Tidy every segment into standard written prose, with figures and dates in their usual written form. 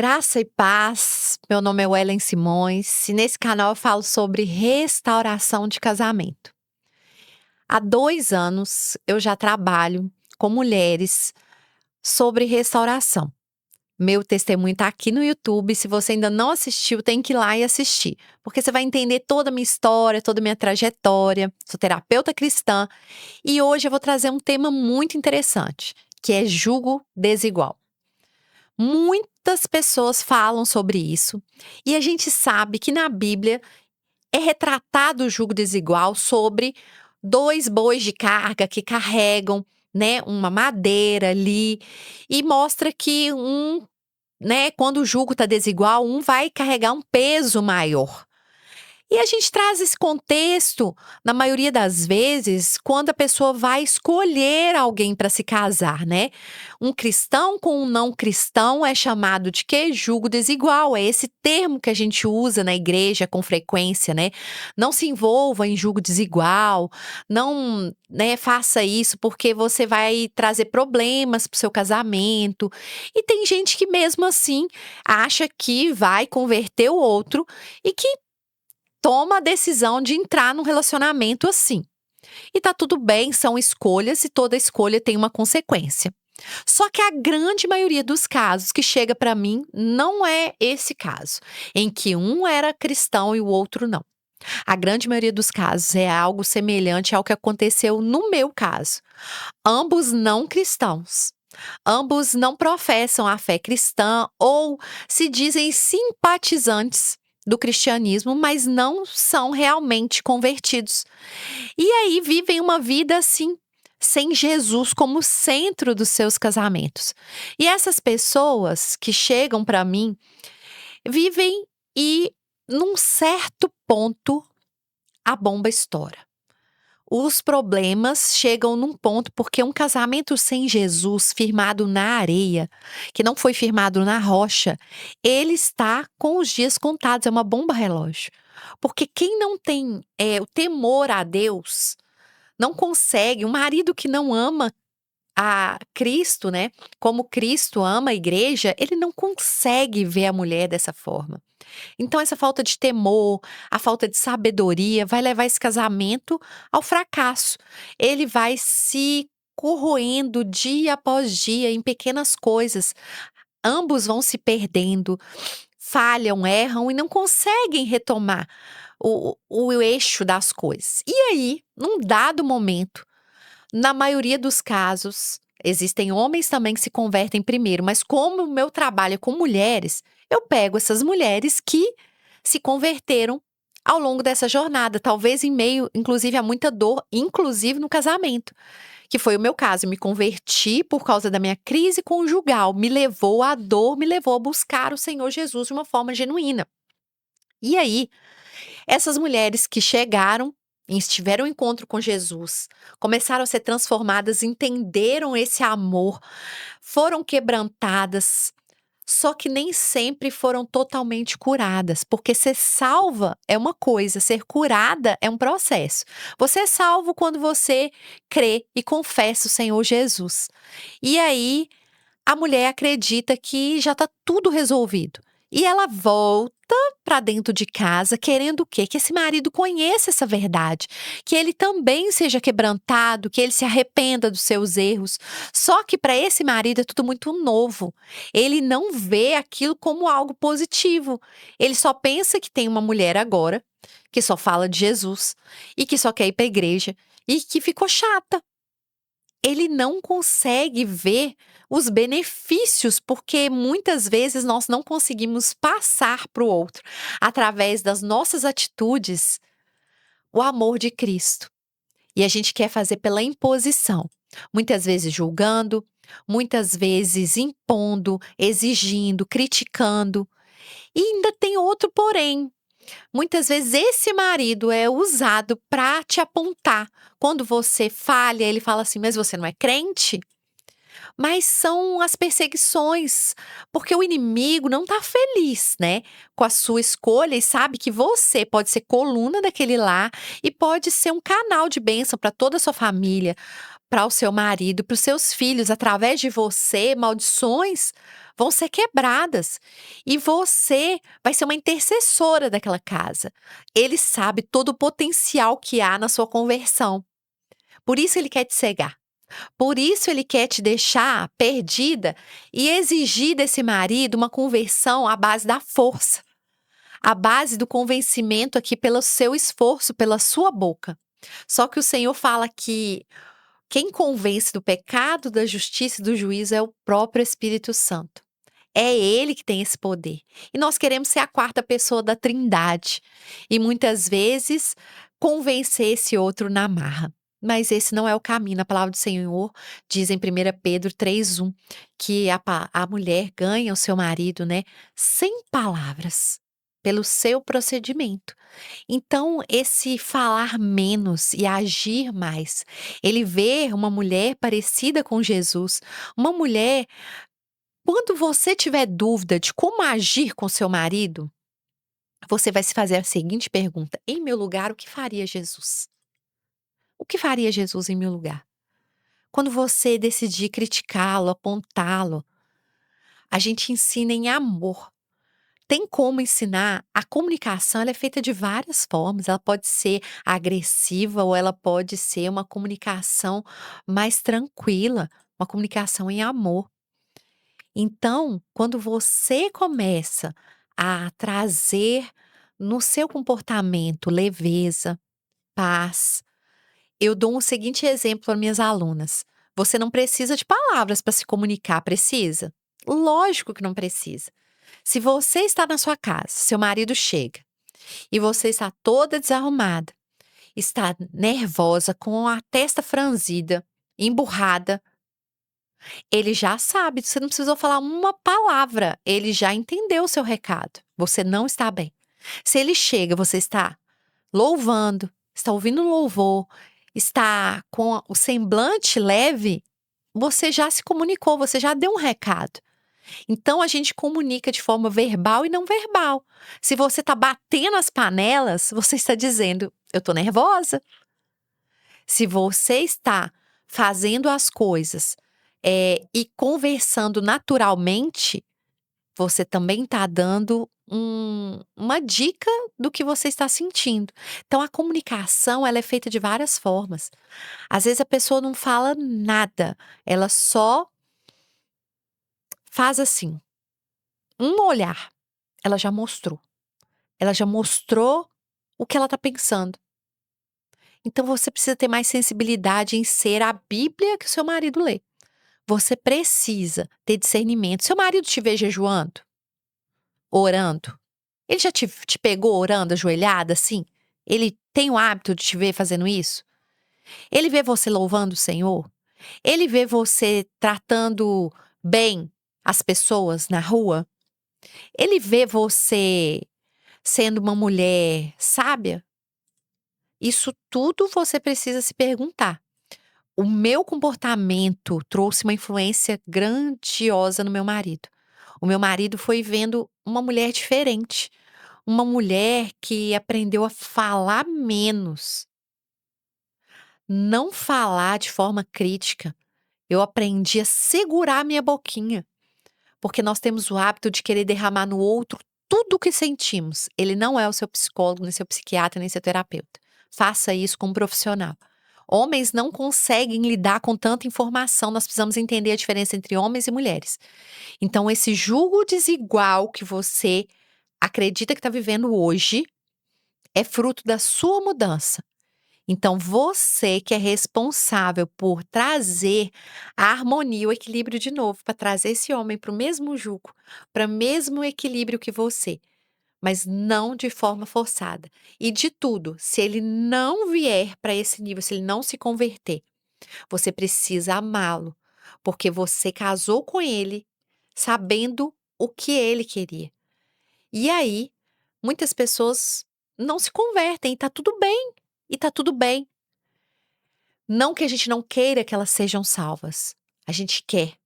Graça e paz, meu nome é Wellen Simões e nesse canal eu falo sobre restauração de casamento. Há 2 anos eu já trabalho com mulheres sobre restauração. Meu testemunho está aqui no YouTube, se você ainda não assistiu tem que ir lá e assistir, porque você vai entender toda a minha história, toda a minha trajetória. Sou terapeuta cristã e hoje eu vou trazer um tema muito interessante, que é jugo desigual. Muitas pessoas falam sobre isso, e a gente sabe que na Bíblia é retratado o jugo desigual sobre 2 bois de carga que carregam, né, uma madeira ali, e mostra que quando o jugo está desigual, um vai carregar um peso maior. E a gente traz esse contexto, na maioria das vezes, quando a pessoa vai escolher alguém para se casar, né? Um cristão com um não cristão é chamado de quê? Jugo desigual. É esse termo que a gente usa na igreja com frequência, né? Não se envolva em jugo desigual, não, né, faça isso porque você vai trazer problemas para o seu casamento. E tem gente que mesmo assim acha que vai converter o outro e que toma a decisão de entrar num relacionamento assim. E tá tudo bem, são escolhas e toda escolha tem uma consequência. Só que a grande maioria dos casos que chega para mim não é esse caso, em que um era cristão e o outro não. A grande maioria dos casos é algo semelhante ao que aconteceu no meu caso. Ambos não cristãos. Ambos não professam a fé cristã ou se dizem simpatizantes do cristianismo, mas não são realmente convertidos. E aí vivem uma vida assim, sem Jesus como centro dos seus casamentos. E essas pessoas que chegam para mim vivem e, num certo ponto, a bomba estoura. Os problemas chegam num ponto porque um casamento sem Jesus, firmado na areia, que não foi firmado na rocha, ele está com os dias contados, é uma bomba relógio. Porque quem não tem o temor a Deus, não consegue, um marido que não ama a Cristo, né, como Cristo ama a igreja, ele não consegue ver a mulher dessa forma. Então essa falta de temor, a falta de sabedoria vai levar esse casamento ao fracasso. Ele vai se corroendo dia após dia em pequenas coisas. Ambos vão se perdendo, falham, erram e não conseguem retomar o eixo das coisas. E aí, num dado momento, na maioria dos casos, existem homens também que se convertem primeiro, mas como o meu trabalho é com mulheres, eu pego essas mulheres que se converteram ao longo dessa jornada, talvez em meio, inclusive, a muita dor, inclusive no casamento, que foi o meu caso. Eu me converti por causa da minha crise conjugal, me levou à dor, me levou a buscar o Senhor Jesus de uma forma genuína. E aí, essas mulheres que chegaram e tiveram um encontro com Jesus, começaram a ser transformadas, entenderam esse amor, foram quebrantadas, só que nem sempre foram totalmente curadas, porque ser salva é uma coisa, ser curada é um processo. Você é salvo quando você crê e confessa o Senhor Jesus. E aí a mulher acredita que já está tudo resolvido. E ela volta para dentro de casa querendo o quê? Que esse marido conheça essa verdade, que ele também seja quebrantado, que ele se arrependa dos seus erros. Só que para esse marido é tudo muito novo. Ele não vê aquilo como algo positivo. Ele só pensa que tem uma mulher agora que só fala de Jesus e que só quer ir para a igreja e que ficou chata. Ele não consegue ver os benefícios, porque muitas vezes nós não conseguimos passar para o outro, através das nossas atitudes, o amor de Cristo. E a gente quer fazer pela imposição, muitas vezes julgando, muitas vezes impondo, exigindo, criticando. E ainda tem outro porém. Muitas vezes esse marido é usado para te apontar. Quando você falha, ele fala assim: "Mas você não é crente?" Mas são as perseguições, porque o inimigo não está feliz, né, com a sua escolha e sabe que você pode ser coluna daquele lar e pode ser um canal de bênção para toda a sua família, para o seu marido, para os seus filhos, através de você, maldições vão ser quebradas. E você vai ser uma intercessora daquela casa. Ele sabe todo o potencial que há na sua conversão. Por isso ele quer te cegar. Por isso ele quer te deixar perdida e exigir desse marido uma conversão à base da força, à base do convencimento aqui pelo seu esforço, pela sua boca. Só que o Senhor fala que quem convence do pecado, da justiça e do juízo é o próprio Espírito Santo. É ele que tem esse poder. E nós queremos ser a quarta pessoa da Trindade. E muitas vezes convencer esse outro na marra. Mas esse não é o caminho. A palavra do Senhor diz em 1 Pedro 3:1 que a mulher ganha o seu marido, né, sem palavras, pelo seu procedimento. Então, esse falar menos e agir mais, ele vê uma mulher parecida com Jesus, uma mulher quando você tiver dúvida de como agir com seu marido, você vai se fazer a seguinte pergunta: "Em meu lugar, o que faria Jesus? O que faria Jesus em meu lugar?". Quando você decidir criticá-lo, apontá-lo, a gente ensina em amor. Tem como ensinar, a comunicação ela é feita de várias formas, ela pode ser agressiva ou ela pode ser uma comunicação mais tranquila, uma comunicação em amor. Então, quando você começa a trazer no seu comportamento leveza, paz, eu dou um seguinte exemplo para minhas alunas: você não precisa de palavras para se comunicar, precisa? Lógico que não precisa. Se você está na sua casa, seu marido chega e você está toda desarrumada, está nervosa, com a testa franzida, emburrada, ele já sabe, você não precisou falar uma palavra, ele já entendeu o seu recado. Você não está bem. Se ele chega, você está louvando, está ouvindo louvor, está com o semblante leve, você já se comunicou, você já deu um recado. Então a gente comunica de forma verbal e não verbal. Se você está batendo as panelas, você está dizendo: eu estou nervosa. Se você está fazendo as coisas, e conversando naturalmente, você também está dando uma dica do que você está sentindo. Então a comunicação ela é feita de várias formas. Às vezes a pessoa não fala nada, ela só faz assim, um olhar, ela já mostrou. Ela já mostrou o que ela está pensando. Então você precisa ter mais sensibilidade em ser a Bíblia que o seu marido lê. Você precisa ter discernimento. Seu marido te vê jejuando, orando, ele já te pegou orando ajoelhada assim? Ele tem o hábito de te ver fazendo isso? Ele vê você louvando o Senhor? Ele vê você tratando bem as pessoas na rua? Ele vê você sendo uma mulher sábia? Isso tudo você precisa se perguntar. O meu comportamento trouxe uma influência grandiosa no meu marido. O meu marido foi vendo uma mulher diferente, uma mulher que aprendeu a falar menos, não falar de forma crítica. Eu aprendi a segurar minha boquinha, porque nós temos o hábito de querer derramar no outro tudo o que sentimos. Ele não é o seu psicólogo, nem seu psiquiatra, nem seu terapeuta. Faça isso com um profissional. Homens não conseguem lidar com tanta informação, nós precisamos entender a diferença entre homens e mulheres. Então, esse julgo desigual que você acredita que está vivendo hoje é fruto da sua mudança. Então, você que é responsável por trazer a harmonia, o equilíbrio de novo, para trazer esse homem para o mesmo jugo, para o mesmo equilíbrio que você, mas não de forma forçada. E de tudo, se ele não vier para esse nível, se ele não se converter, você precisa amá-lo, porque você casou com ele sabendo o que ele queria. E aí, muitas pessoas não se convertem, e tá tudo bem, e tá tudo bem. Não que a gente não queira que elas sejam salvas, a gente quer,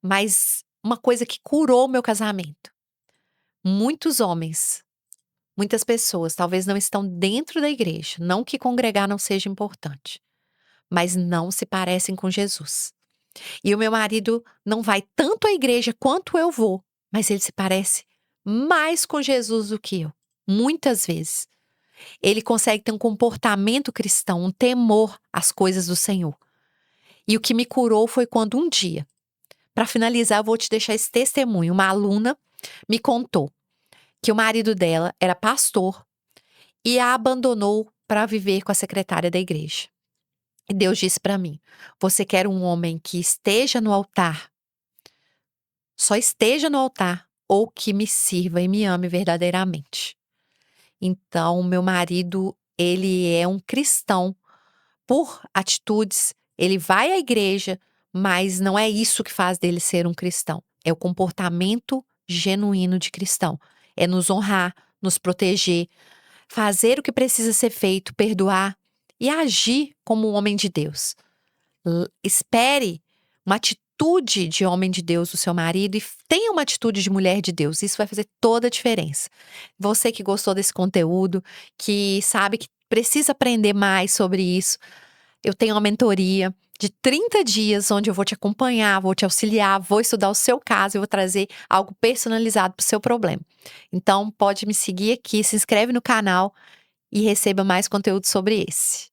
mas uma coisa que curou meu casamento, muitos homens, muitas pessoas talvez não estão dentro da igreja, não que congregar não seja importante, mas não se parecem com Jesus. E o meu marido não vai tanto à igreja quanto eu vou, mas ele se parece mais com Jesus do que eu, muitas vezes. Ele consegue ter um comportamento cristão, um temor às coisas do Senhor. E o que me curou foi quando um dia, para finalizar, eu vou te deixar esse testemunho. Uma aluna me contou que o marido dela era pastor e a abandonou para viver com a secretária da igreja. E Deus disse para mim: "Você quer um homem que esteja no altar, só esteja no altar, ou que me sirva e me ame verdadeiramente?" Então, meu marido, ele é um cristão por atitudes, ele vai à igreja, mas não é isso que faz dele ser um cristão. É o comportamento genuíno de cristão. É nos honrar, nos proteger, fazer o que precisa ser feito, perdoar e agir como um homem de Deus. Espere uma atitude de homem de Deus do seu marido e tenha uma atitude de mulher de Deus. Isso vai fazer toda a diferença. Você que gostou desse conteúdo, que sabe que precisa aprender mais sobre isso, eu tenho uma mentoria de 30 dias onde eu vou te acompanhar, vou te auxiliar, vou estudar o seu caso e vou trazer algo personalizado para o seu problema. Então pode me seguir aqui, se inscreve no canal e receba mais conteúdo sobre esse.